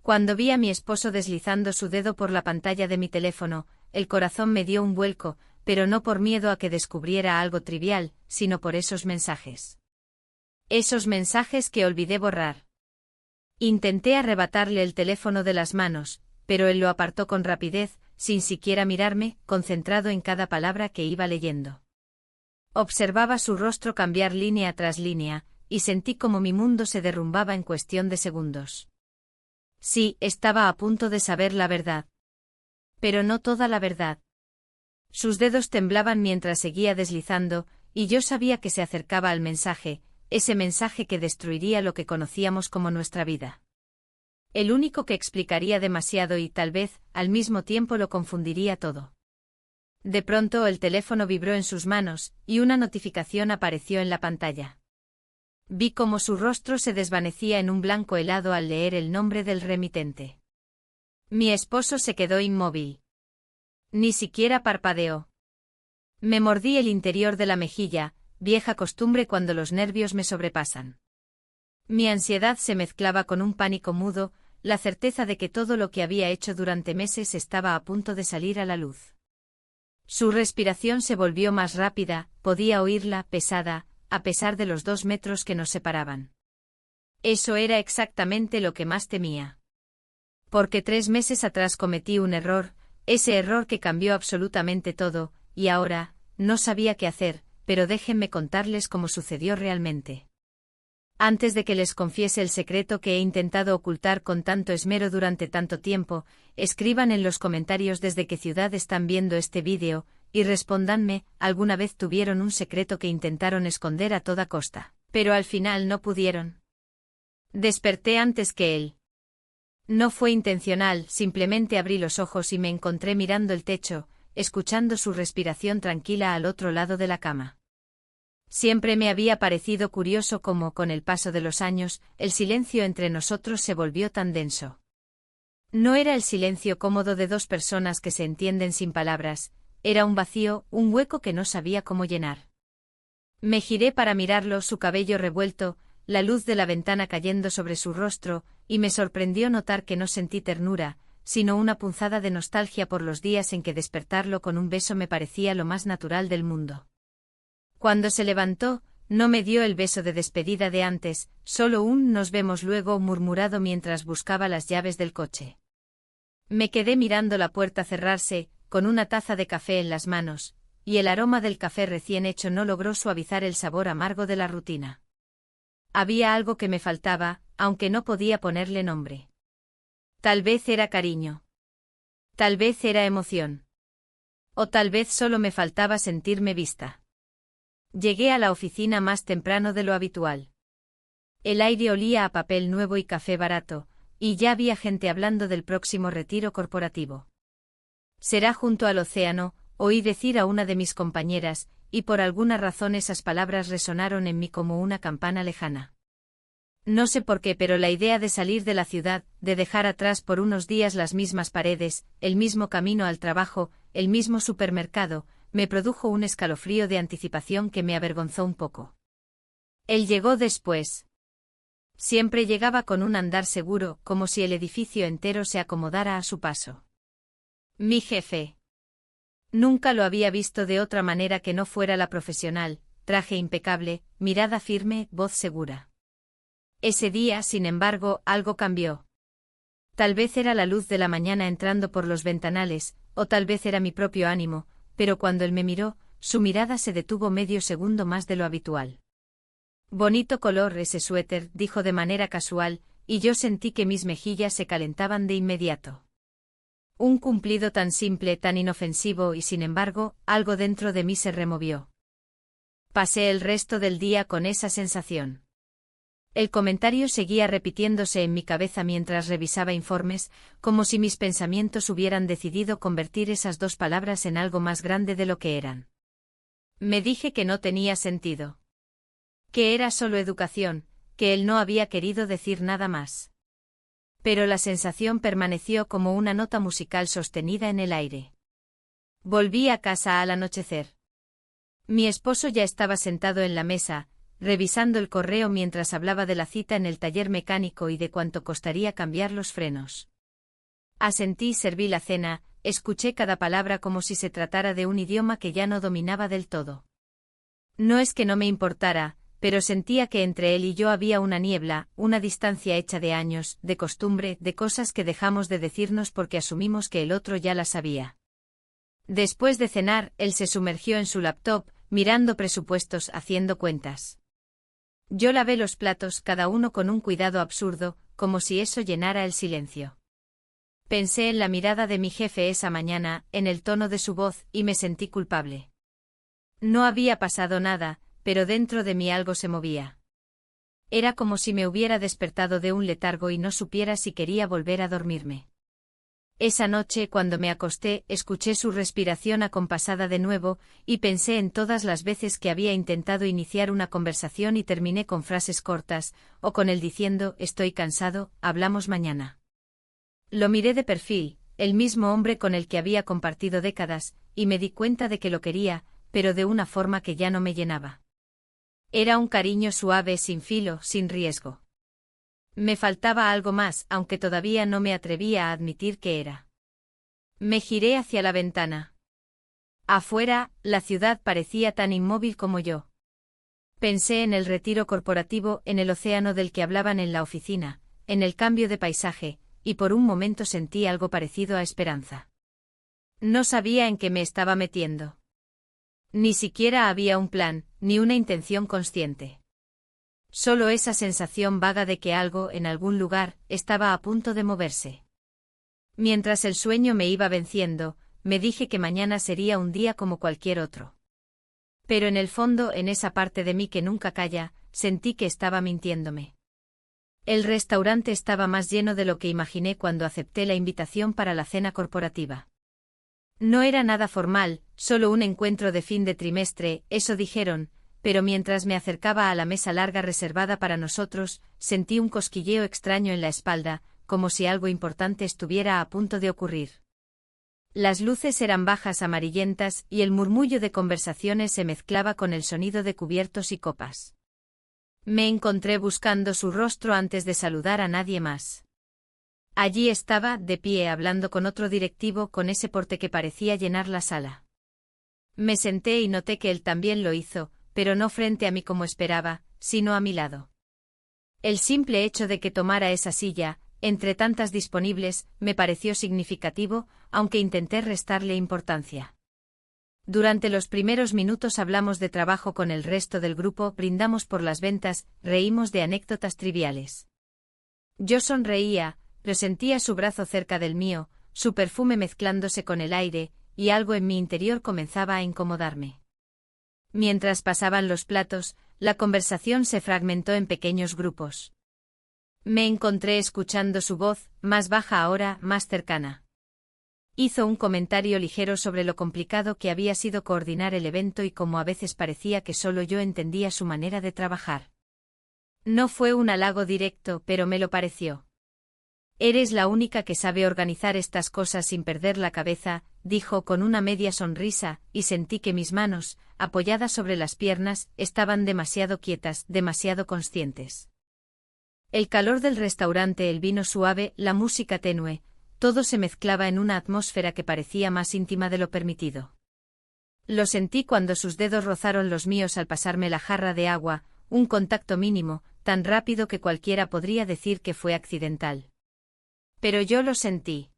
Cuando vi a mi esposo deslizando su dedo por la pantalla de mi teléfono, el corazón me dio un vuelco, pero no por miedo a que descubriera algo trivial, sino por esos mensajes. Esos mensajes que olvidé borrar. Intenté arrebatarle el teléfono de las manos, pero él lo apartó con rapidez, sin siquiera mirarme, concentrado en cada palabra que iba leyendo. Observaba su rostro cambiar línea tras línea, y sentí como mi mundo se derrumbaba en cuestión de segundos. Sí, estaba a punto de saber la verdad. Pero no toda la verdad. Sus dedos temblaban mientras seguía deslizando, y yo sabía que se acercaba al mensaje, ese mensaje que destruiría lo que conocíamos como nuestra vida. El único que explicaría demasiado y tal vez, al mismo tiempo lo confundiría todo. De pronto el teléfono vibró en sus manos, y una notificación apareció en la pantalla. Vi cómo su rostro se desvanecía en un blanco helado al leer el nombre del remitente. Mi esposo se quedó inmóvil. Ni siquiera parpadeó. Me mordí el interior de la mejilla, vieja costumbre cuando los nervios me sobrepasan. Mi ansiedad se mezclaba con un pánico mudo, la certeza de que todo lo que había hecho durante meses estaba a punto de salir a la luz. Su respiración se volvió más rápida, podía oírla, pesada, a pesar de los 2 metros que nos separaban. Eso era exactamente lo que más temía. Porque 3 meses atrás cometí un error, ese error que cambió absolutamente todo, y ahora, no sabía qué hacer, pero déjenme contarles cómo sucedió realmente. Antes de que les confiese el secreto que he intentado ocultar con tanto esmero durante tanto tiempo, escriban en los comentarios desde qué ciudad están viendo este vídeo, y respóndanme, ¿alguna vez tuvieron un secreto que intentaron esconder a toda costa, pero al final no pudieron? Desperté antes que él. No fue intencional, simplemente abrí los ojos y me encontré mirando el techo, escuchando su respiración tranquila al otro lado de la cama. Siempre me había parecido curioso cómo, con el paso de los años, el silencio entre nosotros se volvió tan denso. No era el silencio cómodo de 2 personas que se entienden sin palabras, era un vacío, un hueco que no sabía cómo llenar. Me giré para mirarlo, su cabello revuelto, la luz de la ventana cayendo sobre su rostro, y me sorprendió notar que no sentí ternura, sino una punzada de nostalgia por los días en que despertarlo con un beso me parecía lo más natural del mundo. Cuando se levantó, no me dio el beso de despedida de antes, solo un "nos vemos luego" murmurado mientras buscaba las llaves del coche. Me quedé mirando la puerta cerrarse, con una taza de café en las manos, y el aroma del café recién hecho no logró suavizar el sabor amargo de la rutina. Había algo que me faltaba, aunque no podía ponerle nombre. Tal vez era cariño. Tal vez era emoción. O tal vez solo me faltaba sentirme vista. Llegué a la oficina más temprano de lo habitual. El aire olía a papel nuevo y café barato, y ya había gente hablando del próximo retiro corporativo. Será junto al océano, oí decir a una de mis compañeras, y por alguna razón esas palabras resonaron en mí como una campana lejana. No sé por qué, pero la idea de salir de la ciudad, de dejar atrás por unos días las mismas paredes, el mismo camino al trabajo, el mismo supermercado, me produjo un escalofrío de anticipación que me avergonzó un poco. Él llegó después. Siempre llegaba con un andar seguro, como si el edificio entero se acomodara a su paso. Mi jefe. Nunca lo había visto de otra manera que no fuera la profesional, traje impecable, mirada firme, voz segura. Ese día, sin embargo, algo cambió. Tal vez era la luz de la mañana entrando por los ventanales, o tal vez era mi propio ánimo, pero cuando él me miró, su mirada se detuvo medio segundo más de lo habitual. Bonito color ese suéter, dijo de manera casual, y yo sentí que mis mejillas se calentaban de inmediato. Un cumplido tan simple, tan inofensivo y sin embargo, algo dentro de mí se removió. Pasé el resto del día con esa sensación. El comentario seguía repitiéndose en mi cabeza mientras revisaba informes, como si mis pensamientos hubieran decidido convertir esas 2 palabras en algo más grande de lo que eran. Me dije que no tenía sentido. Que era solo educación, que él no había querido decir nada más. Pero la sensación permaneció como una nota musical sostenida en el aire. Volví a casa al anochecer. Mi esposo ya estaba sentado en la mesa, revisando el correo mientras hablaba de la cita en el taller mecánico y de cuánto costaría cambiar los frenos. Asentí y serví la cena, escuché cada palabra como si se tratara de un idioma que ya no dominaba del todo. No es que no me importara, pero sentía que entre él y yo había una niebla, una distancia hecha de años, de costumbre, de cosas que dejamos de decirnos porque asumimos que el otro ya las sabía. Después de cenar, él se sumergió en su laptop, mirando presupuestos, haciendo cuentas. Yo lavé los platos, cada uno con un cuidado absurdo, como si eso llenara el silencio. Pensé en la mirada de mi jefe esa mañana, en el tono de su voz, y me sentí culpable. No había pasado nada, pero dentro de mí algo se movía. Era como si me hubiera despertado de un letargo y no supiera si quería volver a dormirme. Esa noche, cuando me acosté, escuché su respiración acompasada de nuevo, y pensé en todas las veces que había intentado iniciar una conversación y terminé con frases cortas, o con él diciendo, estoy cansado, hablamos mañana. Lo miré de perfil, el mismo hombre con el que había compartido décadas, y me di cuenta de que lo quería, pero de una forma que ya no me llenaba. Era un cariño suave, sin filo, sin riesgo. Me faltaba algo más, aunque todavía no me atrevía a admitir que era. Me giré hacia la ventana. Afuera, la ciudad parecía tan inmóvil como yo. Pensé en el retiro corporativo, en el océano del que hablaban en la oficina, en el cambio de paisaje, y por un momento sentí algo parecido a esperanza. No sabía en qué me estaba metiendo. Ni siquiera había un plan, ni una intención consciente. Solo esa sensación vaga de que algo, en algún lugar, estaba a punto de moverse. Mientras el sueño me iba venciendo, me dije que mañana sería un día como cualquier otro. Pero en el fondo, en esa parte de mí que nunca calla, sentí que estaba mintiéndome. El restaurante estaba más lleno de lo que imaginé cuando acepté la invitación para la cena corporativa. No era nada formal, solo un encuentro de fin de trimestre, eso dijeron, pero mientras me acercaba a la mesa larga reservada para nosotros, sentí un cosquilleo extraño en la espalda, como si algo importante estuviera a punto de ocurrir. Las luces eran bajas amarillentas y el murmullo de conversaciones se mezclaba con el sonido de cubiertos y copas. Me encontré buscando su rostro antes de saludar a nadie más. Allí estaba, de pie, hablando con otro directivo con ese porte que parecía llenar la sala. Me senté y noté que él también lo hizo, pero no frente a mí como esperaba, sino a mi lado. El simple hecho de que tomara esa silla, entre tantas disponibles, me pareció significativo, aunque intenté restarle importancia. Durante los primeros minutos hablamos de trabajo con el resto del grupo, brindamos por las ventas, reímos de anécdotas triviales. Yo sonreía, presentía su brazo cerca del mío, su perfume mezclándose con el aire, y algo en mi interior comenzaba a incomodarme. Mientras pasaban los platos, la conversación se fragmentó en pequeños grupos. Me encontré escuchando su voz, más baja ahora, más cercana. Hizo un comentario ligero sobre lo complicado que había sido coordinar el evento y cómo a veces parecía que solo yo entendía su manera de trabajar. No fue un halago directo, pero me lo pareció. Eres la única que sabe organizar estas cosas sin perder la cabeza, dijo con una media sonrisa, y sentí que mis manos, apoyadas sobre las piernas, estaban demasiado quietas, demasiado conscientes. El calor del restaurante, el vino suave, la música tenue, todo se mezclaba en una atmósfera que parecía más íntima de lo permitido. Lo sentí cuando sus dedos rozaron los míos al pasarme la jarra de agua, un contacto mínimo, tan rápido que cualquiera podría decir que fue accidental. Pero yo lo sentí.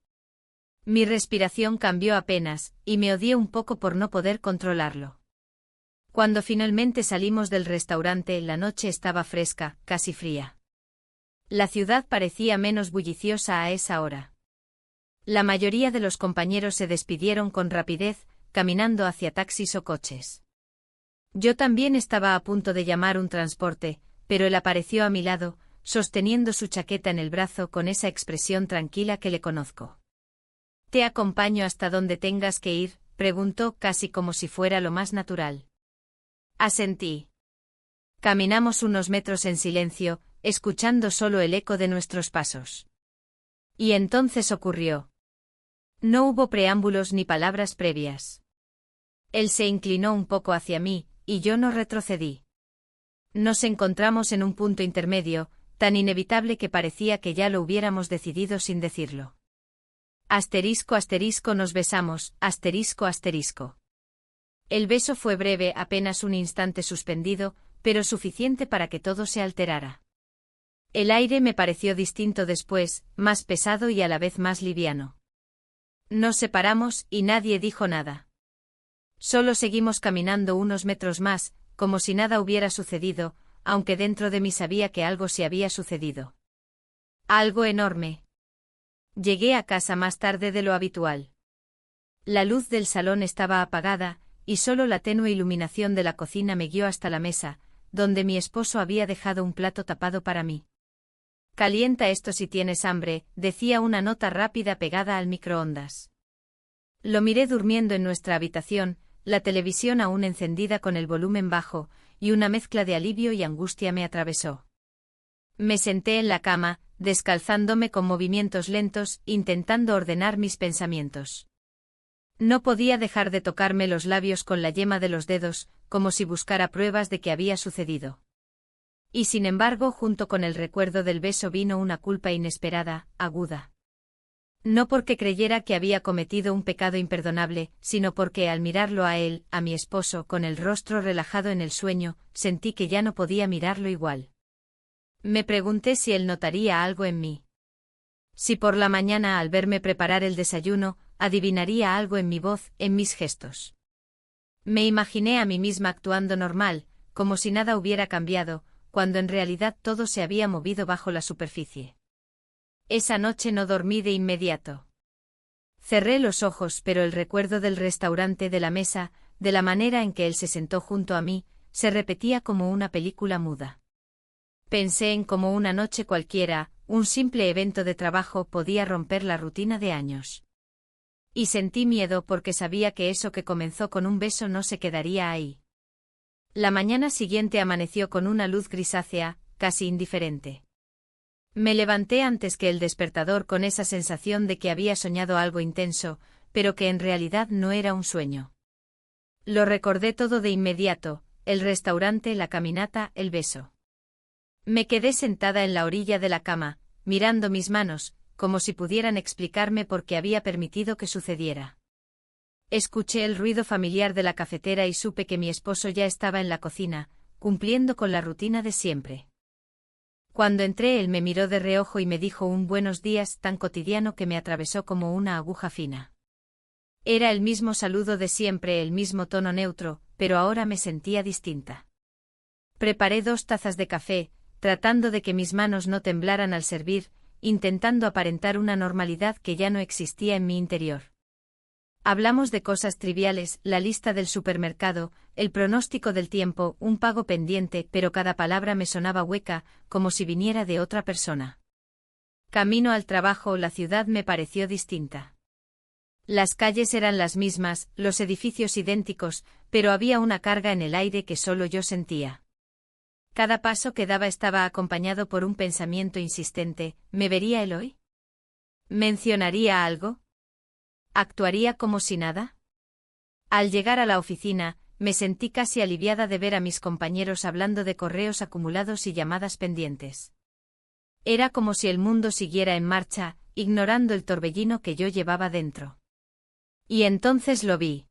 Mi respiración cambió apenas, y me odié un poco por no poder controlarlo. Cuando finalmente salimos del restaurante, la noche estaba fresca, casi fría. La ciudad parecía menos bulliciosa a esa hora. La mayoría de los compañeros se despidieron con rapidez, caminando hacia taxis o coches. Yo también estaba a punto de llamar un transporte, pero él apareció a mi lado, sosteniendo su chaqueta en el brazo con esa expresión tranquila que le conozco. «¿Te acompaño hasta donde tengas que ir?», preguntó casi como si fuera lo más natural. Asentí. Caminamos unos metros en silencio, escuchando solo el eco de nuestros pasos. Y entonces ocurrió. No hubo preámbulos ni palabras previas. Él se inclinó un poco hacia mí, y yo no retrocedí. Nos encontramos en un punto intermedio, tan inevitable que parecía que ya lo hubiéramos decidido sin decirlo. Asterisco asterisco nos besamos, asterisco asterisco. El beso fue breve, apenas un instante suspendido, pero suficiente para que todo se alterara. El aire me pareció distinto después, más pesado y a la vez más liviano. Nos separamos y nadie dijo nada. Solo seguimos caminando unos metros más, como si nada hubiera sucedido, aunque dentro de mí sabía que algo se había sucedido. Algo enorme. Llegué a casa más tarde de lo habitual. La luz del salón estaba apagada, y solo la tenue iluminación de la cocina me guió hasta la mesa, donde mi esposo había dejado un plato tapado para mí. Calienta esto si tienes hambre, decía una nota rápida pegada al microondas. Lo miré durmiendo en nuestra habitación, la televisión aún encendida con el volumen bajo, y una mezcla de alivio y angustia me atravesó. Me senté en la cama, descalzándome con movimientos lentos, intentando ordenar mis pensamientos. No podía dejar de tocarme los labios con la yema de los dedos, como si buscara pruebas de que había sucedido. Y sin embargo, junto con el recuerdo del beso vino una culpa inesperada, aguda. No porque creyera que había cometido un pecado imperdonable, sino porque al mirarlo a él, a mi esposo, con el rostro relajado en el sueño, sentí que ya no podía mirarlo igual. Me pregunté si él notaría algo en mí. Si por la mañana al verme preparar el desayuno, adivinaría algo en mi voz, en mis gestos. Me imaginé a mí misma actuando normal, como si nada hubiera cambiado, cuando en realidad todo se había movido bajo la superficie. Esa noche no dormí de inmediato. Cerré los ojos, pero el recuerdo del restaurante, de la mesa, de la manera en que él se sentó junto a mí, se repetía como una película muda. Pensé en cómo una noche cualquiera, un simple evento de trabajo podía romper la rutina de años. Y sentí miedo porque sabía que eso que comenzó con un beso no se quedaría ahí. La mañana siguiente amaneció con una luz grisácea, casi indiferente. Me levanté antes que el despertador con esa sensación de que había soñado algo intenso, pero que en realidad no era un sueño. Lo recordé todo de inmediato, el restaurante, la caminata, el beso. Me quedé sentada en la orilla de la cama, mirando mis manos, como si pudieran explicarme por qué había permitido que sucediera. Escuché el ruido familiar de la cafetera y supe que mi esposo ya estaba en la cocina, cumpliendo con la rutina de siempre. Cuando entré él me miró de reojo y me dijo un buenos días tan cotidiano que me atravesó como una aguja fina. Era el mismo saludo de siempre, el mismo tono neutro, pero ahora me sentía distinta. Preparé 2 tazas de café, tratando de que mis manos no temblaran al servir, intentando aparentar una normalidad que ya no existía en mi interior. Hablamos de cosas triviales, la lista del supermercado, el pronóstico del tiempo, un pago pendiente, pero cada palabra me sonaba hueca, como si viniera de otra persona. Camino al trabajo, la ciudad me pareció distinta. Las calles eran las mismas, los edificios idénticos, pero había una carga en el aire que solo yo sentía. Cada paso que daba estaba acompañado por un pensamiento insistente: ¿me vería él hoy? ¿Mencionaría algo? ¿Actuaría como si nada? Al llegar a la oficina, me sentí casi aliviada de ver a mis compañeros hablando de correos acumulados y llamadas pendientes. Era como si el mundo siguiera en marcha, ignorando el torbellino que yo llevaba dentro. Y entonces lo vi.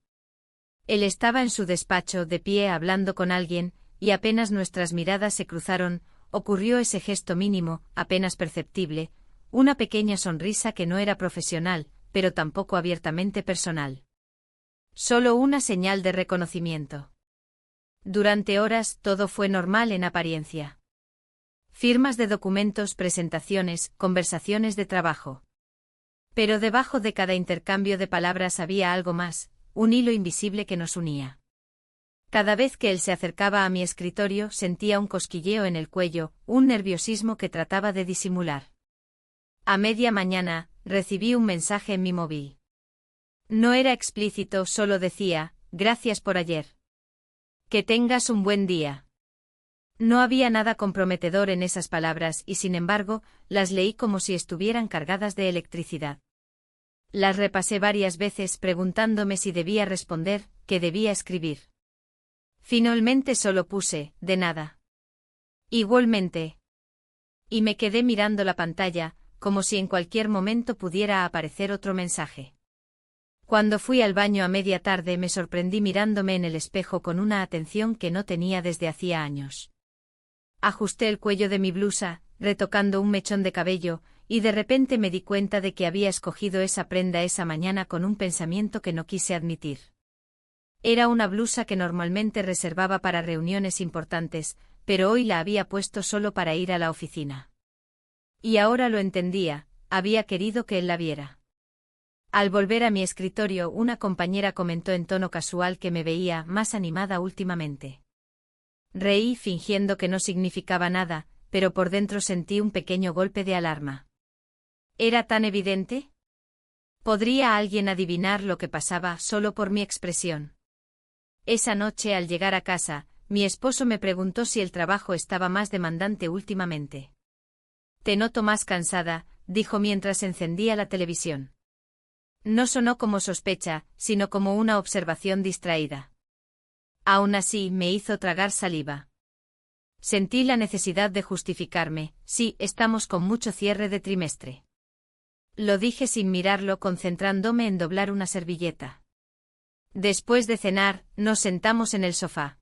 Él estaba en su despacho, de pie, hablando con alguien, y apenas nuestras miradas se cruzaron, ocurrió ese gesto mínimo, apenas perceptible, una pequeña sonrisa que no era profesional, pero tampoco abiertamente personal. Solo una señal de reconocimiento. Durante horas todo fue normal en apariencia. Firmas de documentos, presentaciones, conversaciones de trabajo. Pero debajo de cada intercambio de palabras había algo más, un hilo invisible que nos unía. Cada vez que él se acercaba a mi escritorio sentía un cosquilleo en el cuello, un nerviosismo que trataba de disimular. A media mañana, recibí un mensaje en mi móvil. No era explícito, solo decía: gracias por ayer. Que tengas un buen día. No había nada comprometedor en esas palabras y sin embargo, las leí como si estuvieran cargadas de electricidad. Las repasé varias veces preguntándome si debía responder, qué debía escribir. Finalmente solo puse: de nada. Igualmente. Y me quedé mirando la pantalla, como si en cualquier momento pudiera aparecer otro mensaje. Cuando fui al baño a media tarde me sorprendí mirándome en el espejo con una atención que no tenía desde hacía años. Ajusté el cuello de mi blusa, retocando un mechón de cabello, y de repente me di cuenta de que había escogido esa prenda esa mañana con un pensamiento que no quise admitir. Era una blusa que normalmente reservaba para reuniones importantes, pero hoy la había puesto solo para ir a la oficina. Y ahora lo entendía, había querido que él la viera. Al volver a mi escritorio, una compañera comentó en tono casual que me veía más animada últimamente. Reí fingiendo que no significaba nada, pero por dentro sentí un pequeño golpe de alarma. ¿Era tan evidente? ¿Podría alguien adivinar lo que pasaba solo por mi expresión? Esa noche al llegar a casa, mi esposo me preguntó si el trabajo estaba más demandante últimamente. Te noto más cansada, dijo mientras encendía la televisión. No sonó como sospecha, sino como una observación distraída. Aún así me hizo tragar saliva. Sentí la necesidad de justificarme, sí, estamos con mucho cierre de trimestre. Lo dije sin mirarlo, concentrándome en doblar una servilleta. Después de cenar, nos sentamos en el sofá.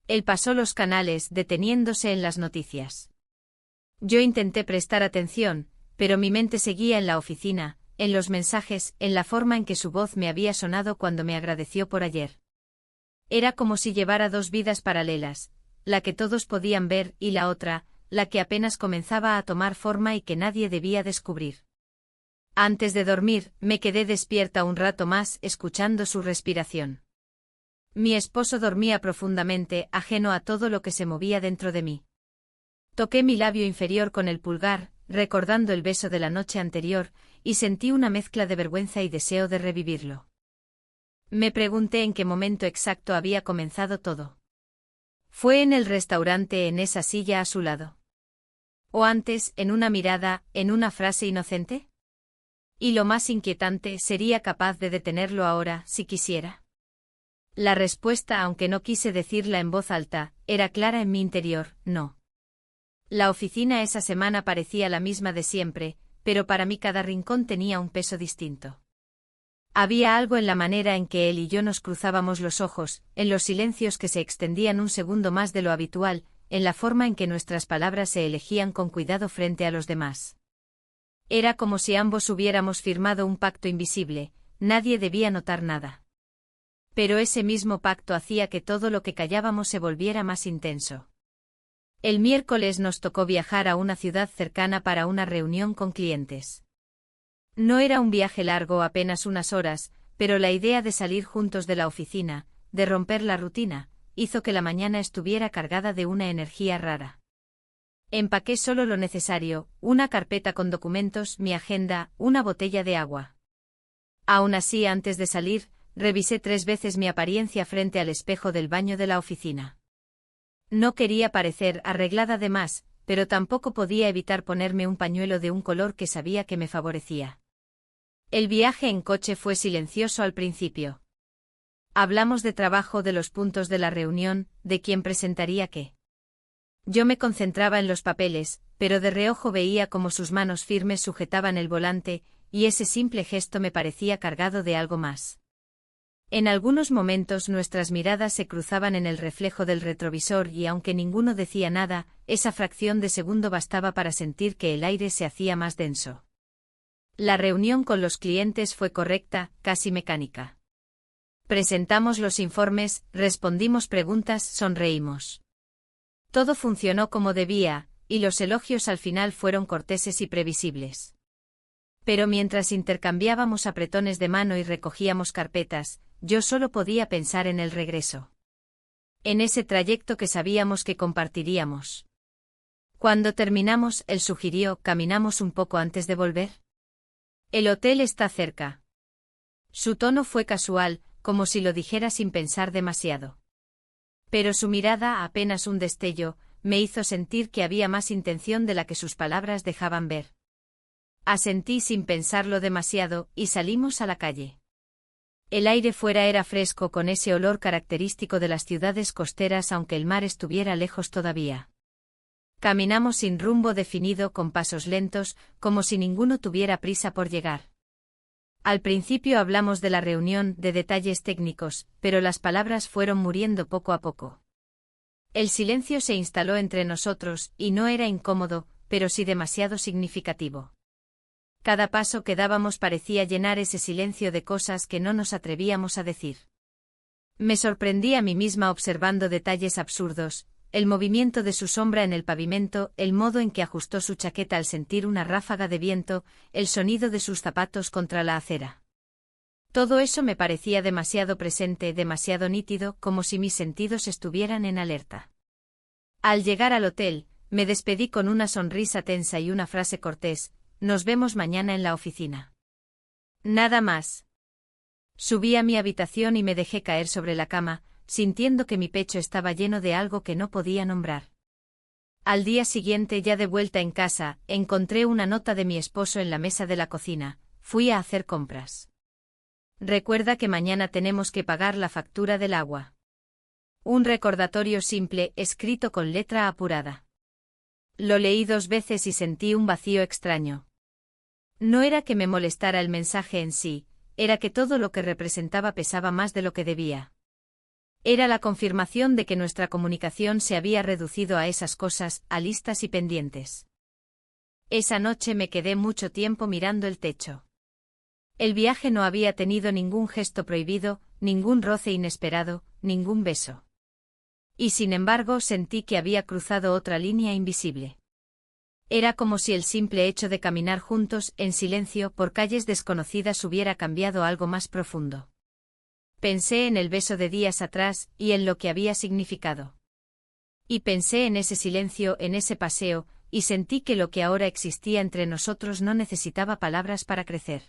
Él pasó los canales, deteniéndose en las noticias. Yo intenté prestar atención, pero mi mente seguía en la oficina, en los mensajes, en la forma en que su voz me había sonado cuando me agradeció por ayer. Era como si llevara dos vidas paralelas, la que todos podían ver y la otra, la que apenas comenzaba a tomar forma y que nadie debía descubrir. Antes de dormir, me quedé despierta un rato más escuchando su respiración. Mi esposo dormía profundamente, ajeno a todo lo que se movía dentro de mí. Toqué mi labio inferior con el pulgar, recordando el beso de la noche anterior, y sentí una mezcla de vergüenza y deseo de revivirlo. Me pregunté en qué momento exacto había comenzado todo. ¿Fue en el restaurante, en esa silla a su lado? ¿O antes, en una mirada, en una frase inocente? Y lo más inquietante, ¿sería capaz de detenerlo ahora, si quisiera? La respuesta, aunque no quise decirla en voz alta, era clara en mi interior, no. La oficina esa semana parecía la misma de siempre, pero para mí cada rincón tenía un peso distinto. Había algo en la manera en que él y yo nos cruzábamos los ojos, en los silencios que se extendían un segundo más de lo habitual, en la forma en que nuestras palabras se elegían con cuidado frente a los demás. Era como si ambos hubiéramos firmado un pacto invisible, nadie debía notar nada. Pero ese mismo pacto hacía que todo lo que callábamos se volviera más intenso. El miércoles nos tocó viajar a una ciudad cercana para una reunión con clientes. No era un viaje largo, apenas unas horas, pero la idea de salir juntos de la oficina, de romper la rutina, hizo que la mañana estuviera cargada de una energía rara. Empaqué solo lo necesario, una carpeta con documentos, mi agenda, una botella de agua. Aún así, antes de salir, revisé 3 veces mi apariencia frente al espejo del baño de la oficina. No quería parecer arreglada de más, pero tampoco podía evitar ponerme un pañuelo de un color que sabía que me favorecía. El viaje en coche fue silencioso al principio. Hablamos de trabajo, de los puntos de la reunión, de quién presentaría qué. Yo me concentraba en los papeles, pero de reojo veía cómo sus manos firmes sujetaban el volante, y ese simple gesto me parecía cargado de algo más. En algunos momentos nuestras miradas se cruzaban en el reflejo del retrovisor y aunque ninguno decía nada, esa fracción de segundo bastaba para sentir que el aire se hacía más denso. La reunión con los clientes fue correcta, casi mecánica. Presentamos los informes, respondimos preguntas, sonreímos. Todo funcionó como debía, y los elogios al final fueron corteses y previsibles. Pero mientras intercambiábamos apretones de mano y recogíamos carpetas, yo solo podía pensar en el regreso. En ese trayecto que sabíamos que compartiríamos. Cuando terminamos, él sugirió, ¿caminamos un poco antes de volver? El hotel está cerca. Su tono fue casual, como si lo dijera sin pensar demasiado. Pero su mirada, apenas un destello, me hizo sentir que había más intención de la que sus palabras dejaban ver. Asentí sin pensarlo demasiado, y salimos a la calle. El aire fuera era fresco con ese olor característico de las ciudades costeras aunque el mar estuviera lejos todavía. Caminamos sin rumbo definido con pasos lentos, como si ninguno tuviera prisa por llegar. Al principio hablamos de la reunión, de detalles técnicos, pero las palabras fueron muriendo poco a poco. El silencio se instaló entre nosotros, y no era incómodo, pero sí demasiado significativo. Cada paso que dábamos parecía llenar ese silencio de cosas que no nos atrevíamos a decir. Me sorprendí a mí misma observando detalles absurdos, el movimiento de su sombra en el pavimento, el modo en que ajustó su chaqueta al sentir una ráfaga de viento, el sonido de sus zapatos contra la acera. Todo eso me parecía demasiado presente, demasiado nítido, como si mis sentidos estuvieran en alerta. Al llegar al hotel, me despedí con una sonrisa tensa y una frase cortés: «Nos vemos mañana en la oficina». Nada más. Subí a mi habitación y me dejé caer sobre la cama, sintiendo que mi pecho estaba lleno de algo que no podía nombrar. Al día siguiente, ya de vuelta en casa, encontré una nota de mi esposo en la mesa de la cocina. Fui a hacer compras. Recuerda que mañana tenemos que pagar la factura del agua. Un recordatorio simple, escrito con letra apurada. Lo leí 2 veces y sentí un vacío extraño. No era que me molestara el mensaje en sí, era que todo lo que representaba pesaba más de lo que debía. Era la confirmación de que nuestra comunicación se había reducido a esas cosas, a listas y pendientes. Esa noche me quedé mucho tiempo mirando el techo. El viaje no había tenido ningún gesto prohibido, ningún roce inesperado, ningún beso. Y sin embargo sentí que había cruzado otra línea invisible. Era como si el simple hecho de caminar juntos, en silencio, por calles desconocidas hubiera cambiado algo más profundo. Pensé en el beso de días atrás, y en lo que había significado. Y pensé en ese silencio, en ese paseo, y sentí que lo que ahora existía entre nosotros no necesitaba palabras para crecer.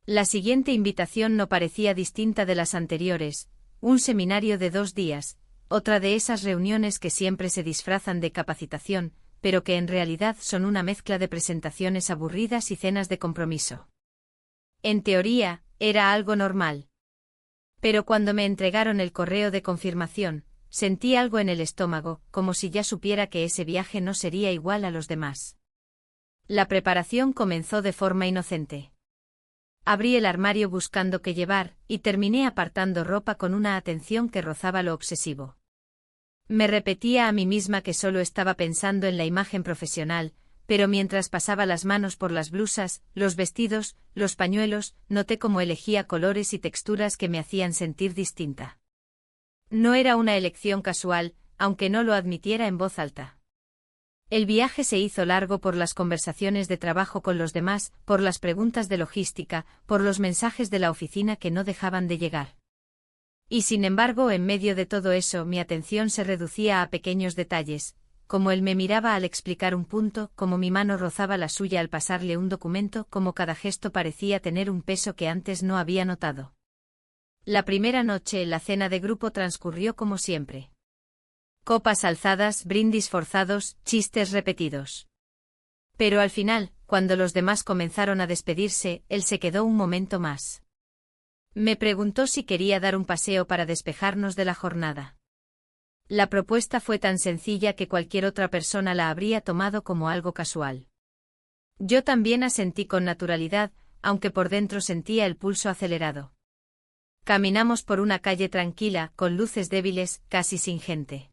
La siguiente invitación no parecía distinta de las anteriores, un seminario de 2 días, otra de esas reuniones que siempre se disfrazan de capacitación, pero que en realidad son una mezcla de presentaciones aburridas y cenas de compromiso. En teoría, era algo normal. Pero cuando me entregaron el correo de confirmación, sentí algo en el estómago, como si ya supiera que ese viaje no sería igual a los demás. La preparación comenzó de forma inocente. Abrí el armario buscando qué llevar, y terminé apartando ropa con una atención que rozaba lo obsesivo. Me repetía a mí misma que solo estaba pensando en la imagen profesional, pero mientras pasaba las manos por las blusas, los vestidos, los pañuelos, noté cómo elegía colores y texturas que me hacían sentir distinta. No era una elección casual, aunque no lo admitiera en voz alta. El viaje se hizo largo por las conversaciones de trabajo con los demás, por las preguntas de logística, por los mensajes de la oficina que no dejaban de llegar. Y sin embargo, en medio de todo eso, mi atención se reducía a pequeños detalles, como él me miraba al explicar un punto, como mi mano rozaba la suya al pasarle un documento, como cada gesto parecía tener un peso que antes no había notado. La primera noche, la cena de grupo transcurrió como siempre. Copas alzadas, brindis forzados, chistes repetidos. Pero al final, cuando los demás comenzaron a despedirse, él se quedó un momento más. Me preguntó si quería dar un paseo para despejarnos de la jornada. La propuesta fue tan sencilla que cualquier otra persona la habría tomado como algo casual. Yo también asentí con naturalidad, aunque por dentro sentía el pulso acelerado. Caminamos por una calle tranquila, con luces débiles, casi sin gente.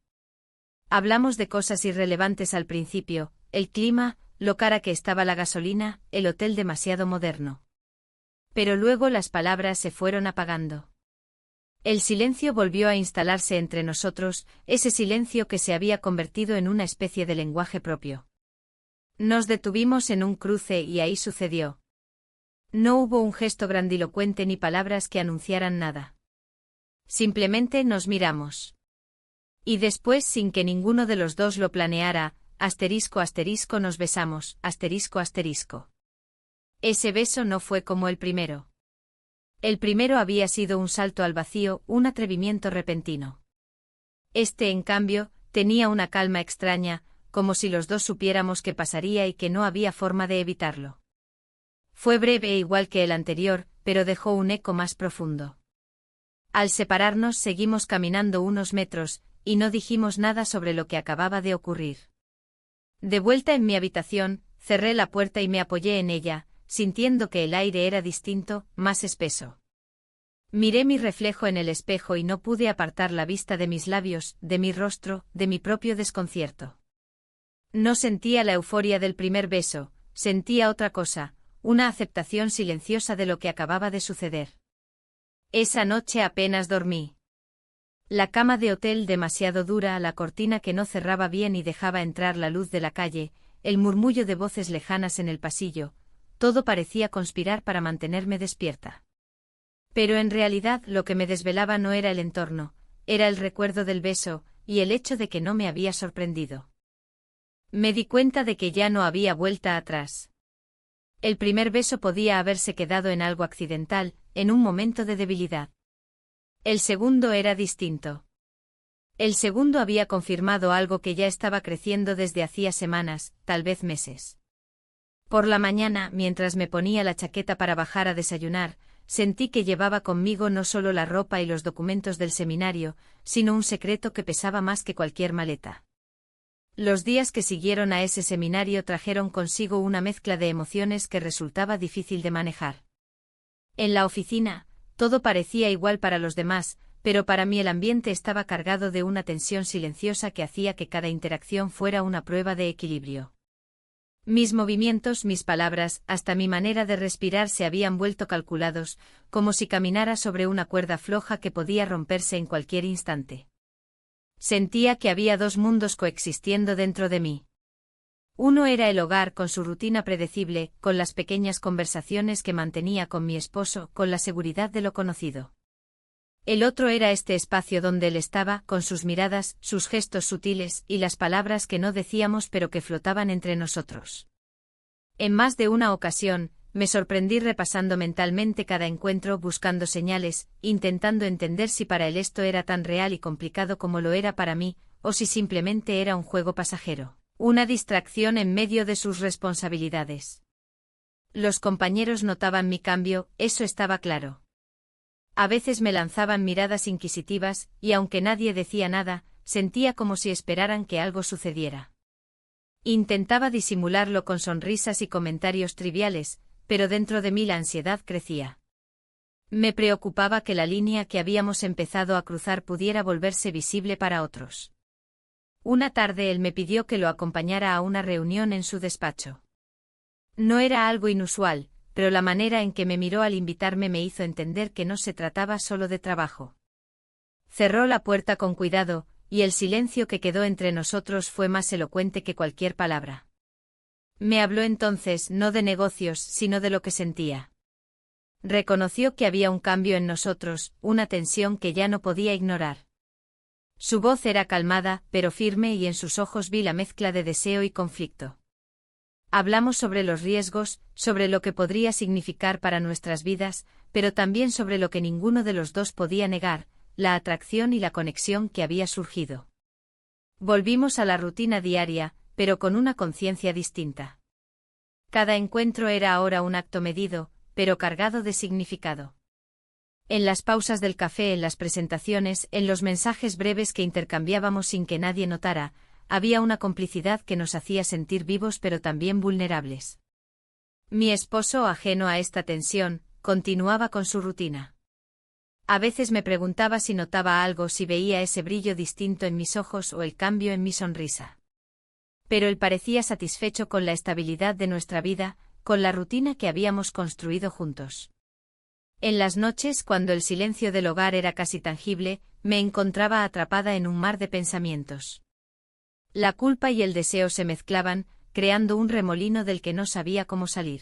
Hablamos de cosas irrelevantes al principio, el clima, lo cara que estaba la gasolina, el hotel demasiado moderno. Pero luego las palabras se fueron apagando. El silencio volvió a instalarse entre nosotros, ese silencio que se había convertido en una especie de lenguaje propio. Nos detuvimos en un cruce y ahí sucedió. No hubo un gesto grandilocuente ni palabras que anunciaran nada. Simplemente nos miramos. Y después, sin que ninguno de los dos lo planeara, *** nos besamos, ***. Ese beso no fue como el primero. El primero había sido un salto al vacío, un atrevimiento repentino. Este, en cambio, tenía una calma extraña, como si los dos supiéramos qué pasaría y que no había forma de evitarlo. Fue breve e igual que el anterior, pero dejó un eco más profundo. Al separarnos seguimos caminando unos metros, y no dijimos nada sobre lo que acababa de ocurrir. De vuelta en mi habitación, cerré la puerta y me apoyé en ella, sintiendo que el aire era distinto, más espeso. Miré mi reflejo en el espejo y no pude apartar la vista de mis labios, de mi rostro, de mi propio desconcierto. No sentía la euforia del primer beso, sentía otra cosa, una aceptación silenciosa de lo que acababa de suceder. Esa noche apenas dormí. La cama de hotel demasiado dura, la cortina que no cerraba bien y dejaba entrar la luz de la calle, el murmullo de voces lejanas en el pasillo, todo parecía conspirar para mantenerme despierta. Pero en realidad lo que me desvelaba no era el entorno, era el recuerdo del beso, y el hecho de que no me había sorprendido. Me di cuenta de que ya no había vuelta atrás. El primer beso podía haberse quedado en algo accidental, en un momento de debilidad. El segundo era distinto. El segundo había confirmado algo que ya estaba creciendo desde hacía semanas, tal vez meses. Por la mañana, mientras me ponía la chaqueta para bajar a desayunar, sentí que llevaba conmigo no solo la ropa y los documentos del seminario, sino un secreto que pesaba más que cualquier maleta. Los días que siguieron a ese seminario trajeron consigo una mezcla de emociones que resultaba difícil de manejar. En la oficina, todo parecía igual para los demás, pero para mí el ambiente estaba cargado de una tensión silenciosa que hacía que cada interacción fuera una prueba de equilibrio. Mis movimientos, mis palabras, hasta mi manera de respirar se habían vuelto calculados, como si caminara sobre una cuerda floja que podía romperse en cualquier instante. Sentía que había dos mundos coexistiendo dentro de mí. Uno era el hogar con su rutina predecible, con las pequeñas conversaciones que mantenía con mi esposo, con la seguridad de lo conocido. El otro era este espacio donde él estaba, con sus miradas, sus gestos sutiles y las palabras que no decíamos pero que flotaban entre nosotros. En más de una ocasión, me sorprendí repasando mentalmente cada encuentro, buscando señales, intentando entender si para él esto era tan real y complicado como lo era para mí, o si simplemente era un juego pasajero, una distracción en medio de sus responsabilidades. Los compañeros notaban mi cambio, eso estaba claro. A veces me lanzaban miradas inquisitivas, y aunque nadie decía nada, sentía como si esperaran que algo sucediera. Intentaba disimularlo con sonrisas y comentarios triviales, pero dentro de mí la ansiedad crecía. Me preocupaba que la línea que habíamos empezado a cruzar pudiera volverse visible para otros. Una tarde él me pidió que lo acompañara a una reunión en su despacho. No era algo inusual, pero la manera en que me miró al invitarme me hizo entender que no se trataba solo de trabajo. Cerró la puerta con cuidado, y el silencio que quedó entre nosotros fue más elocuente que cualquier palabra. Me habló entonces no de negocios, sino de lo que sentía. Reconoció que había un cambio en nosotros, una tensión que ya no podía ignorar. Su voz era calmada, pero firme, y en sus ojos vi la mezcla de deseo y conflicto. Hablamos sobre los riesgos, sobre lo que podría significar para nuestras vidas, pero también sobre lo que ninguno de los dos podía negar, la atracción y la conexión que había surgido. Volvimos a la rutina diaria, pero con una conciencia distinta. Cada encuentro era ahora un acto medido, pero cargado de significado. En las pausas del café, en las presentaciones, en los mensajes breves que intercambiábamos sin que nadie notara, había una complicidad que nos hacía sentir vivos pero también vulnerables. Mi esposo, ajeno a esta tensión, continuaba con su rutina. A veces me preguntaba si notaba algo, si veía ese brillo distinto en mis ojos o el cambio en mi sonrisa. Pero él parecía satisfecho con la estabilidad de nuestra vida, con la rutina que habíamos construido juntos. En las noches, cuando el silencio del hogar era casi tangible, me encontraba atrapada en un mar de pensamientos. La culpa y el deseo se mezclaban, creando un remolino del que no sabía cómo salir.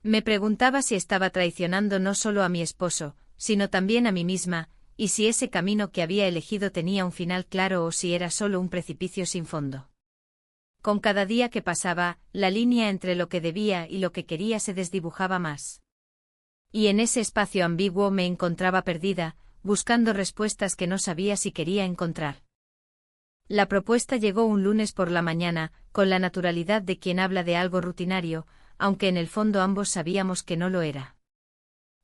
Me preguntaba si estaba traicionando no solo a mi esposo, sino también a mí misma, y si ese camino que había elegido tenía un final claro o si era solo un precipicio sin fondo. Con cada día que pasaba, la línea entre lo que debía y lo que quería se desdibujaba más. Y en ese espacio ambiguo me encontraba perdida, buscando respuestas que no sabía si quería encontrar. La propuesta llegó un lunes por la mañana, con la naturalidad de quien habla de algo rutinario, aunque en el fondo ambos sabíamos que no lo era.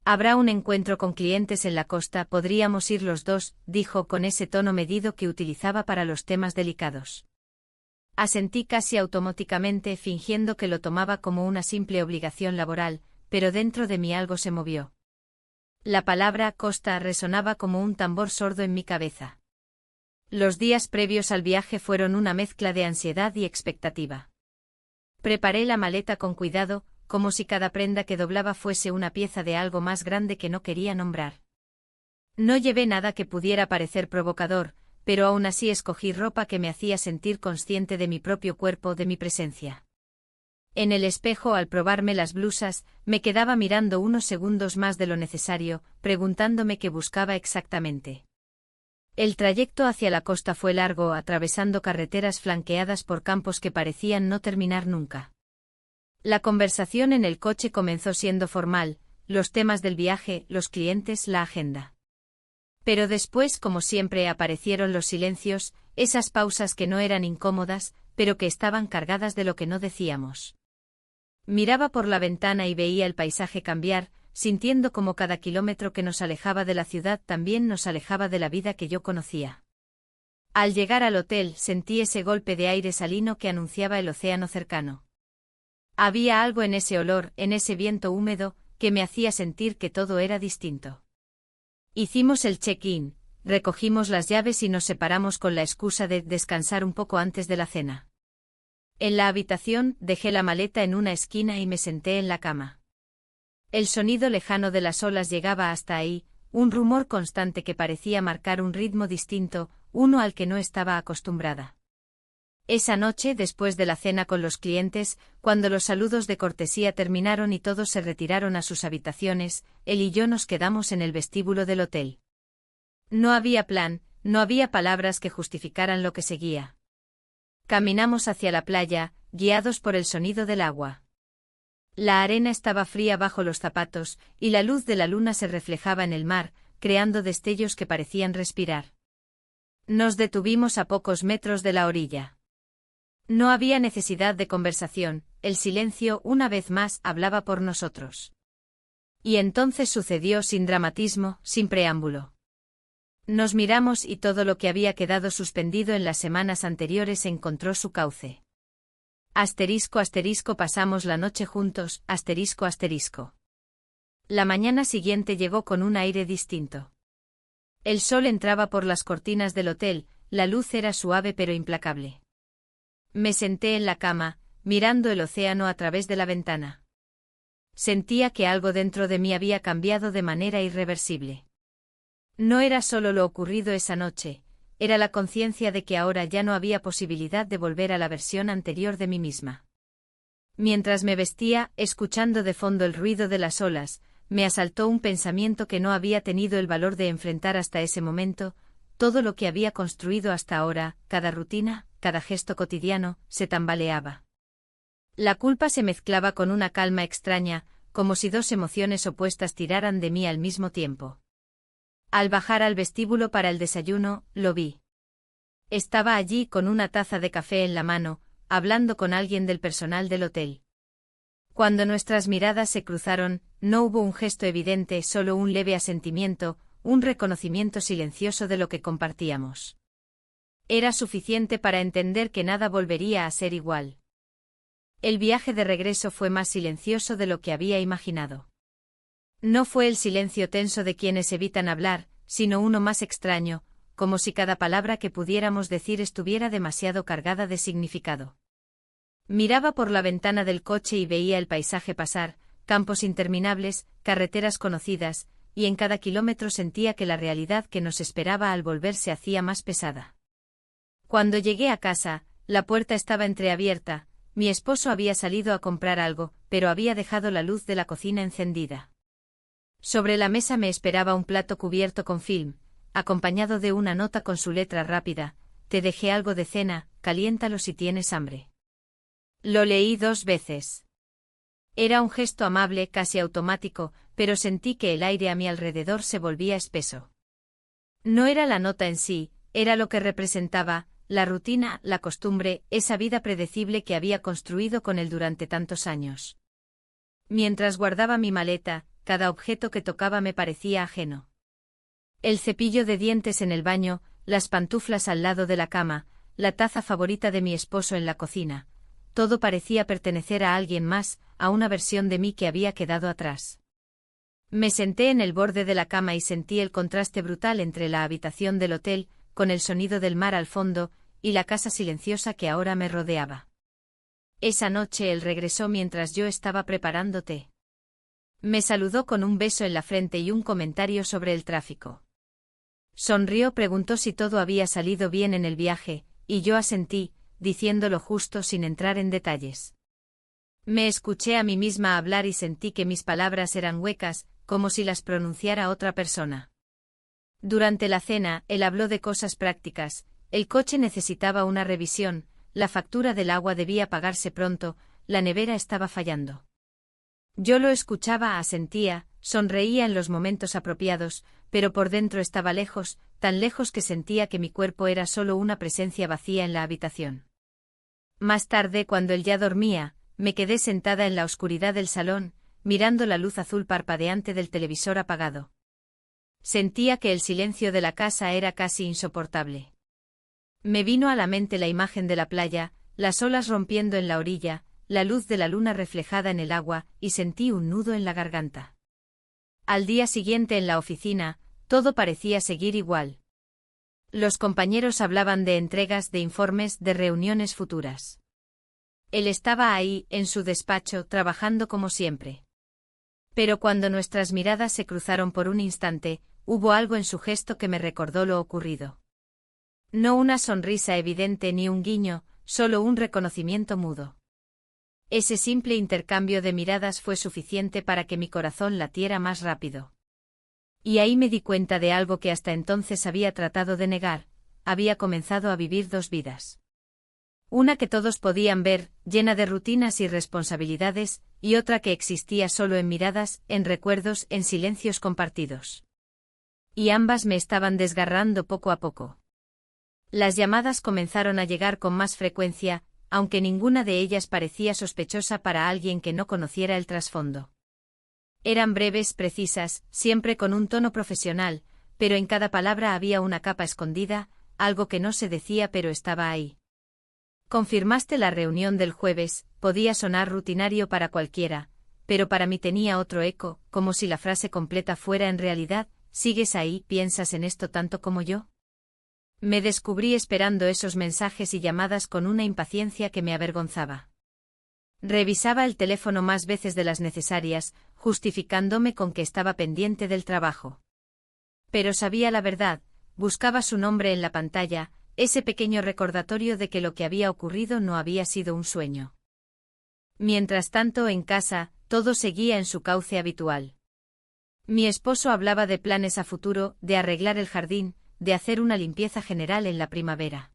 Habrá un encuentro con clientes en la costa, podríamos ir los dos, dijo con ese tono medido que utilizaba para los temas delicados. Asentí casi automáticamente, fingiendo que lo tomaba como una simple obligación laboral, pero dentro de mí algo se movió. La palabra Costa resonaba como un tambor sordo en mi cabeza. Los días previos al viaje fueron una mezcla de ansiedad y expectativa. Preparé la maleta con cuidado, como si cada prenda que doblaba fuese una pieza de algo más grande que no quería nombrar. No llevé nada que pudiera parecer provocador, pero aún así escogí ropa que me hacía sentir consciente de mi propio cuerpo, de mi presencia. En el espejo, al probarme las blusas, me quedaba mirando unos segundos más de lo necesario, preguntándome qué buscaba exactamente. El trayecto hacia la costa fue largo, atravesando carreteras flanqueadas por campos que parecían no terminar nunca. La conversación en el coche comenzó siendo formal, los temas del viaje, los clientes, la agenda. Pero después, como siempre, aparecieron los silencios, esas pausas que no eran incómodas, pero que estaban cargadas de lo que no decíamos. Miraba por la ventana y veía el paisaje cambiar, sintiendo como cada kilómetro que nos alejaba de la ciudad también nos alejaba de la vida que yo conocía. Al llegar al hotel sentí ese golpe de aire salino que anunciaba el océano cercano. Había algo en ese olor, en ese viento húmedo, que me hacía sentir que todo era distinto. Hicimos el check-in, recogimos las llaves y nos separamos con la excusa de descansar un poco antes de la cena. En la habitación, dejé la maleta en una esquina y me senté en la cama. El sonido lejano de las olas llegaba hasta ahí, un rumor constante que parecía marcar un ritmo distinto, uno al que no estaba acostumbrada. Esa noche, después de la cena con los clientes, cuando los saludos de cortesía terminaron y todos se retiraron a sus habitaciones, él y yo nos quedamos en el vestíbulo del hotel. No había plan, no había palabras que justificaran lo que seguía. Caminamos hacia la playa, guiados por el sonido del agua. La arena estaba fría bajo los zapatos, y la luz de la luna se reflejaba en el mar, creando destellos que parecían respirar. Nos detuvimos a pocos metros de la orilla. No había necesidad de conversación, el silencio, una vez más, hablaba por nosotros. Y entonces sucedió sin dramatismo, sin preámbulo. Nos miramos y todo lo que había quedado suspendido en las semanas anteriores encontró su cauce. Asterisco asterisco pasamos la noche juntos, asterisco asterisco. La mañana siguiente llegó con un aire distinto. El sol entraba por las cortinas del hotel, la luz era suave pero implacable. Me senté en la cama, mirando el océano a través de la ventana. Sentía que algo dentro de mí había cambiado de manera irreversible. No era solo lo ocurrido esa noche, era la conciencia de que ahora ya no había posibilidad de volver a la versión anterior de mí misma. Mientras me vestía, escuchando de fondo el ruido de las olas, me asaltó un pensamiento que no había tenido el valor de enfrentar hasta ese momento. Todo lo que había construido hasta ahora, cada rutina, cada gesto cotidiano, se tambaleaba. La culpa se mezclaba con una calma extraña, como si dos emociones opuestas tiraran de mí al mismo tiempo. Al bajar al vestíbulo para el desayuno, lo vi. Estaba allí con una taza de café en la mano, hablando con alguien del personal del hotel. Cuando nuestras miradas se cruzaron, no hubo un gesto evidente, solo un leve asentimiento, un reconocimiento silencioso de lo que compartíamos. Era suficiente para entender que nada volvería a ser igual. El viaje de regreso fue más silencioso de lo que había imaginado. No fue el silencio tenso de quienes evitan hablar, sino uno más extraño, como si cada palabra que pudiéramos decir estuviera demasiado cargada de significado. Miraba por la ventana del coche y veía el paisaje pasar, campos interminables, carreteras conocidas, y en cada kilómetro sentía que la realidad que nos esperaba al volver se hacía más pesada. Cuando llegué a casa, la puerta estaba entreabierta, mi esposo había salido a comprar algo, pero había dejado la luz de la cocina encendida. Sobre la mesa me esperaba un plato cubierto con film, acompañado de una nota con su letra rápida: te dejé algo de cena, caliéntalo si tienes hambre. Lo leí 2 veces. Era un gesto amable, casi automático, pero sentí que el aire a mi alrededor se volvía espeso. No era la nota en sí, era lo que representaba, la rutina, la costumbre, esa vida predecible que había construido con él durante tantos años. Mientras guardaba mi maleta, cada objeto que tocaba me parecía ajeno. El cepillo de dientes en el baño, las pantuflas al lado de la cama, la taza favorita de mi esposo en la cocina. Todo parecía pertenecer a alguien más, a una versión de mí que había quedado atrás. Me senté en el borde de la cama y sentí el contraste brutal entre la habitación del hotel, con el sonido del mar al fondo, y la casa silenciosa que ahora me rodeaba. Esa noche él regresó mientras yo estaba preparando té. Me saludó con un beso en la frente y un comentario sobre el tráfico. Sonrió, preguntó si todo había salido bien en el viaje, y yo asentí, diciendo lo justo sin entrar en detalles. Me escuché a mí misma hablar y sentí que mis palabras eran huecas, como si las pronunciara otra persona. Durante la cena, él habló de cosas prácticas: el coche necesitaba una revisión, la factura del agua debía pagarse pronto, la nevera estaba fallando. Yo lo escuchaba, asentía, sonreía en los momentos apropiados, pero por dentro estaba lejos, tan lejos que sentía que mi cuerpo era solo una presencia vacía en la habitación. Más tarde, cuando él ya dormía, me quedé sentada en la oscuridad del salón, mirando la luz azul parpadeante del televisor apagado. Sentía que el silencio de la casa era casi insoportable. Me vino a la mente la imagen de la playa, las olas rompiendo en la orilla, la luz de la luna reflejada en el agua, y sentí un nudo en la garganta. Al día siguiente en la oficina, todo parecía seguir igual. Los compañeros hablaban de entregas de informes, de reuniones futuras. Él estaba ahí, en su despacho, trabajando como siempre. Pero cuando nuestras miradas se cruzaron por un instante, hubo algo en su gesto que me recordó lo ocurrido. No una sonrisa evidente ni un guiño, solo un reconocimiento mudo. Ese simple intercambio de miradas fue suficiente para que mi corazón latiera más rápido. Y ahí me di cuenta de algo que hasta entonces había tratado de negar: había comenzado a vivir dos vidas. Una que todos podían ver, llena de rutinas y responsabilidades, y otra que existía solo en miradas, en recuerdos, en silencios compartidos. Y ambas me estaban desgarrando poco a poco. Las llamadas comenzaron a llegar con más frecuencia, aunque ninguna de ellas parecía sospechosa para alguien que no conociera el trasfondo. Eran breves, precisas, siempre con un tono profesional, pero en cada palabra había una capa escondida, algo que no se decía pero estaba ahí. Confirmaste la reunión del jueves, podía sonar rutinario para cualquiera, pero para mí tenía otro eco, como si la frase completa fuera en realidad: ¿sigues ahí? ¿Piensas en esto tanto como yo? Me descubrí esperando esos mensajes y llamadas con una impaciencia que me avergonzaba. Revisaba el teléfono más veces de las necesarias, justificándome con que estaba pendiente del trabajo. Pero sabía la verdad: buscaba su nombre en la pantalla, ese pequeño recordatorio de que lo que había ocurrido no había sido un sueño. Mientras tanto, en casa, todo seguía en su cauce habitual. Mi esposo hablaba de planes a futuro, de arreglar el jardín, de hacer una limpieza general en la primavera.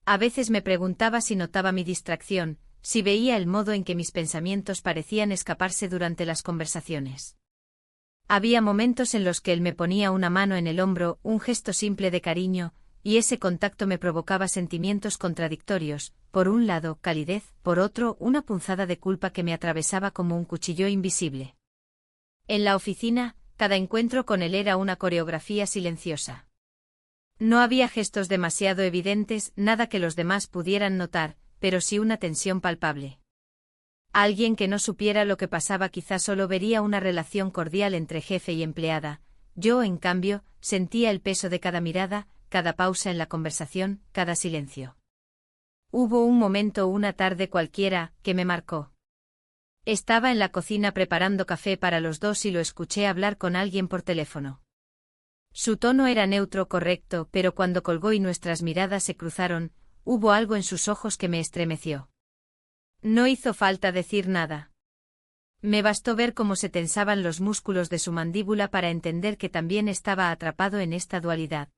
A veces me preguntaba si notaba mi distracción, si veía el modo en que mis pensamientos parecían escaparse durante las conversaciones. Había momentos en los que él me ponía una mano en el hombro, un gesto simple de cariño, y ese contacto me provocaba sentimientos contradictorios: por un lado, calidez; por otro, una punzada de culpa que me atravesaba como un cuchillo invisible. En la oficina, cada encuentro con él era una coreografía silenciosa. No había gestos demasiado evidentes, nada que los demás pudieran notar, pero sí una tensión palpable. Alguien que no supiera lo que pasaba quizá solo vería una relación cordial entre jefe y empleada. Yo, en cambio, sentía el peso de cada mirada, cada pausa en la conversación, cada silencio. Hubo un momento, una tarde cualquiera, que me marcó. Estaba en la cocina preparando café para los dos y lo escuché hablar con alguien por teléfono. Su tono era neutro, correcto, pero cuando colgó y nuestras miradas se cruzaron, hubo algo en sus ojos que me estremeció. No hizo falta decir nada. Me bastó ver cómo se tensaban los músculos de su mandíbula para entender que también estaba atrapado en esta dualidad.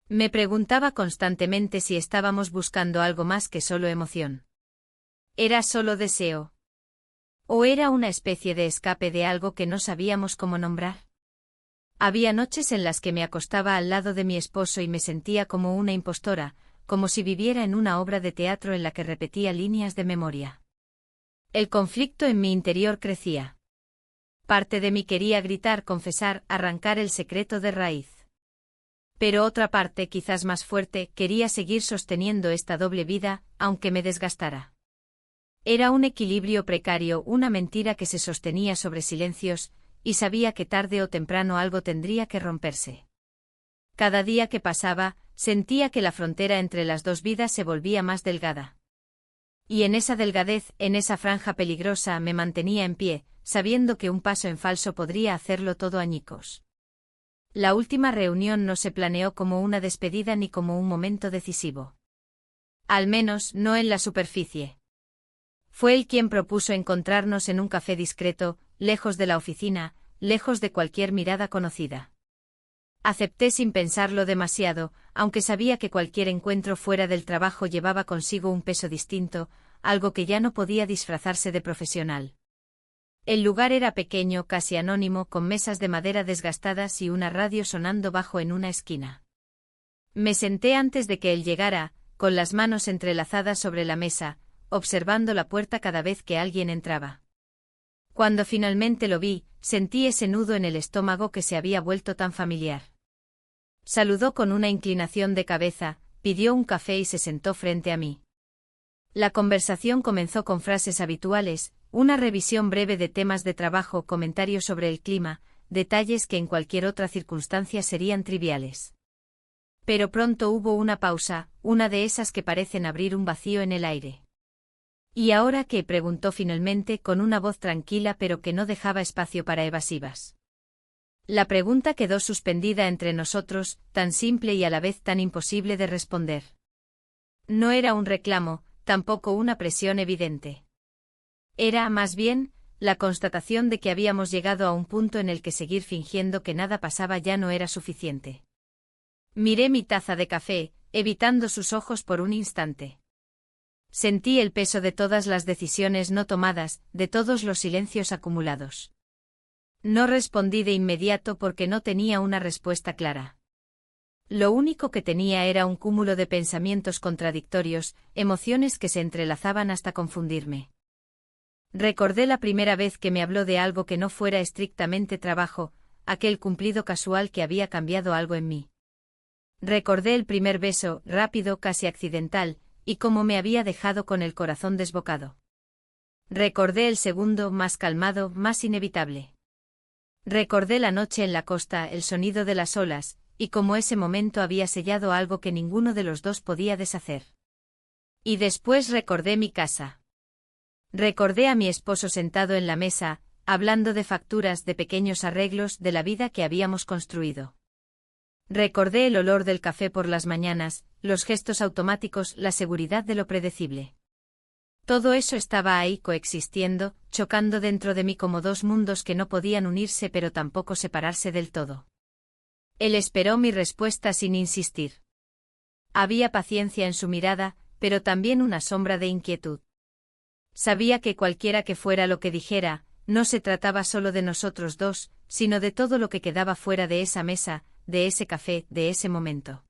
Me preguntaba constantemente si estábamos buscando algo más que solo emoción. ¿Era solo deseo? ¿O era una especie de escape de algo que no sabíamos cómo nombrar? Había noches en las que me acostaba al lado de mi esposo y me sentía como una impostora, como si viviera en una obra de teatro en la que repetía líneas de memoria. El conflicto en mi interior crecía. Parte de mí quería gritar, confesar, arrancar el secreto de raíz. Pero otra parte, quizás más fuerte, quería seguir sosteniendo esta doble vida, aunque me desgastara. Era un equilibrio precario, una mentira que se sostenía sobre silencios, y sabía que tarde o temprano algo tendría que romperse. Cada día que pasaba, sentía que la frontera entre las dos vidas se volvía más delgada. Y en esa delgadez, en esa franja peligrosa, me mantenía en pie, sabiendo que un paso en falso podría hacerlo todo añicos. La última reunión no se planeó como una despedida ni como un momento decisivo. Al menos, no en la superficie. Fue él quien propuso encontrarnos en un café discreto, lejos de la oficina, lejos de cualquier mirada conocida. Acepté sin pensarlo demasiado, aunque sabía que cualquier encuentro fuera del trabajo llevaba consigo un peso distinto, algo que ya no podía disfrazarse de profesional. El lugar era pequeño, casi anónimo, con mesas de madera desgastadas y una radio sonando bajo en una esquina. Me senté antes de que él llegara, con las manos entrelazadas sobre la mesa, observando la puerta cada vez que alguien entraba. Cuando finalmente lo vi, sentí ese nudo en el estómago que se había vuelto tan familiar. Saludó con una inclinación de cabeza, pidió un café y se sentó frente a mí. La conversación comenzó con frases habituales, una revisión breve de temas de trabajo, comentarios sobre el clima, detalles que en cualquier otra circunstancia serían triviales. Pero pronto hubo una pausa, una de esas que parecen abrir un vacío en el aire. ¿Y ahora qué?, preguntó finalmente con una voz tranquila pero que no dejaba espacio para evasivas. La pregunta quedó suspendida entre nosotros, tan simple y a la vez tan imposible de responder. No era un reclamo, tampoco una presión evidente. Era, más bien, la constatación de que habíamos llegado a un punto en el que seguir fingiendo que nada pasaba ya no era suficiente. Miré mi taza de café, evitando sus ojos por un instante. Sentí el peso de todas las decisiones no tomadas, de todos los silencios acumulados. No respondí de inmediato porque no tenía una respuesta clara. Lo único que tenía era un cúmulo de pensamientos contradictorios, emociones que se entrelazaban hasta confundirme. Recordé la primera vez que me habló de algo que no fuera estrictamente trabajo, aquel cumplido casual que había cambiado algo en mí. Recordé el primer beso, rápido, casi accidental, y cómo me había dejado con el corazón desbocado. Recordé el segundo, más calmado, más inevitable. Recordé la noche en la costa, el sonido de las olas, y cómo ese momento había sellado algo que ninguno de los dos podía deshacer. Y después recordé mi casa. Recordé a mi esposo sentado en la mesa, hablando de facturas, de pequeños arreglos, de la vida que habíamos construido. Recordé el olor del café por las mañanas, los gestos automáticos, la seguridad de lo predecible. Todo eso estaba ahí coexistiendo, chocando dentro de mí como dos mundos que no podían unirse pero tampoco separarse del todo. Él esperó mi respuesta sin insistir. Había paciencia en su mirada, pero también una sombra de inquietud. Sabía que cualquiera que fuera lo que dijera, no se trataba solo de nosotros dos, sino de todo lo que quedaba fuera de esa mesa, de ese café, de ese momento.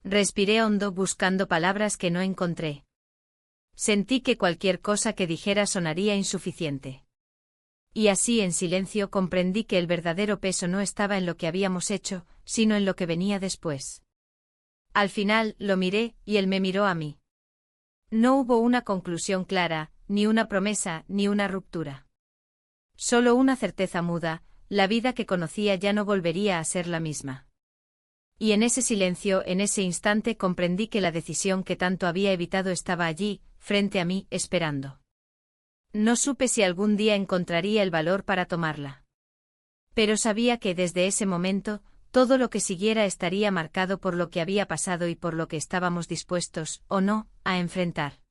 Respiré hondo buscando palabras que no encontré. Sentí que cualquier cosa que dijera sonaría insuficiente. Y así en silencio comprendí que el verdadero peso no estaba en lo que habíamos hecho, sino en lo que venía después. Al final, lo miré, y él me miró a mí. No hubo una conclusión clara, ni una promesa, ni una ruptura. Solo una certeza muda, la vida que conocía ya no volvería a ser la misma. Y en ese silencio, en ese instante comprendí que la decisión que tanto había evitado estaba allí, frente a mí, esperando. No supe si algún día encontraría el valor para tomarla. Pero sabía que desde ese momento, todo lo que siguiera estaría marcado por lo que había pasado y por lo que estábamos dispuestos, o no, a enfrentar.